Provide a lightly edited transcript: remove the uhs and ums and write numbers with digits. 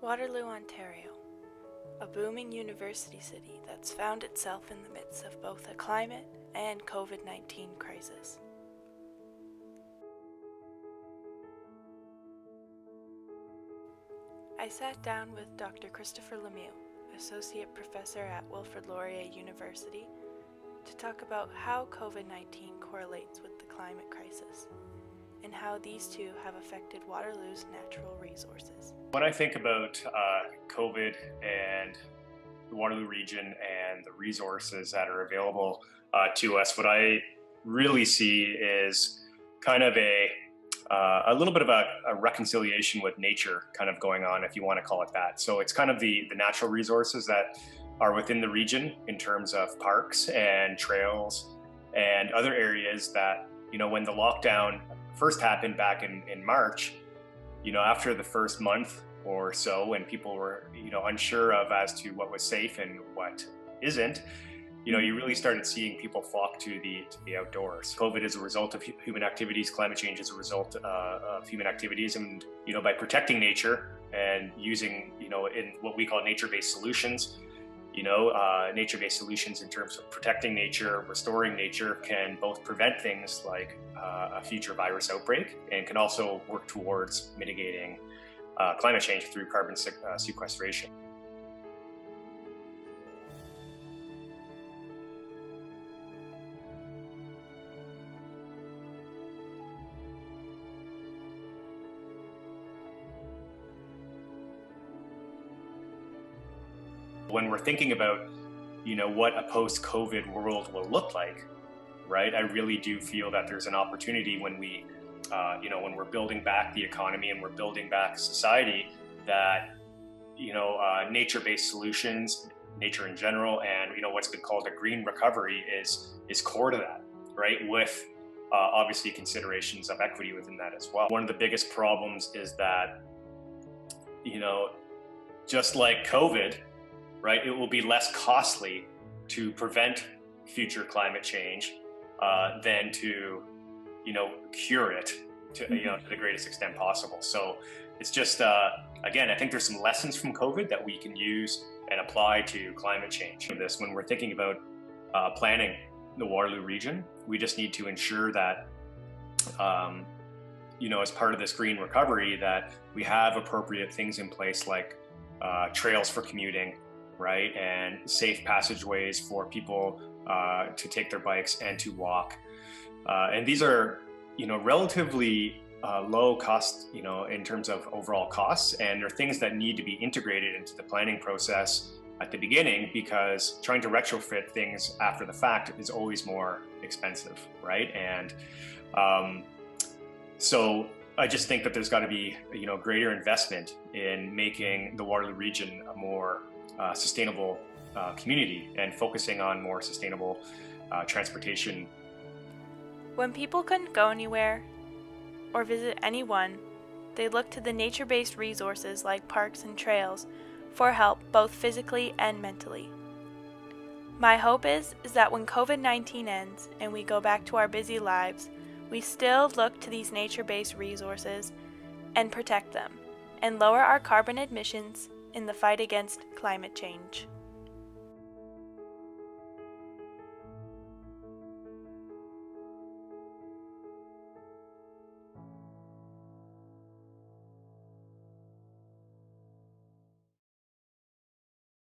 Waterloo, Ontario, a booming university city that's found itself in the midst of both a climate and COVID-19 crisis. I sat down with Dr. Christopher Lemieux, Associate Professor at Wilfrid Laurier University, to talk about how COVID-19 correlates with the climate crisis and how these two have affected Waterloo's natural resources. When I think about COVID and the Waterloo region and the resources that are available to us, what I really see is kind of a little bit of a reconciliation with nature kind of going on, if you want to call it that. So it's kind of the natural resources that are within the region in terms of parks and trails and other areas that, you know, when the lockdown first happened back in March, you know, after the first month or so, when people were, you know, unsure of as to what was safe and what isn't, you know, you really started seeing people flock to the outdoors. COVID is a result of human activities. Climate change is a result of human activities. And, you know, by protecting nature and using, you know, in what we call nature-based solutions, you know, nature-based solutions in terms of protecting nature, restoring nature, can both prevent things like a future virus outbreak and can also work towards mitigating climate change through carbon sequestration. When we're thinking about, you know, what a post-COVID world will look like, right? I really do feel that there's an opportunity when we, you know, when we're building back the economy and we're building back society, that, you know, nature-based solutions, nature in general, and, you know, what's been called a green recovery is core to that, right? With obviously considerations of equity within that as well. One of the biggest problems is that, you know, just like COVID, right, it will be less costly to prevent future climate change than to, you know, cure it to, you know, to the greatest extent possible. So it's just, again, I think there's some lessons from COVID that we can use and apply to climate change. This, when we're thinking about planning the Waterloo region, we just need to ensure that, you know, as part of this green recovery, that we have appropriate things in place like trails for commuting, right, and safe passageways for people to take their bikes and to walk. And these are, you know, relatively low cost, you know, in terms of overall costs, and they're things that need to be integrated into the planning process at the beginning, because trying to retrofit things after the fact is always more expensive, right? And so I just think that there's got to be, you know, greater investment in making the Waterloo region a more sustainable community and focusing on more sustainable transportation. When people couldn't go anywhere or visit anyone, they looked to the nature-based resources like parks and trails for help both physically and mentally. My hope is that when COVID-19 ends and we go back to our busy lives, we still look to these nature-based resources and protect them and lower our carbon emissions in the fight against climate change.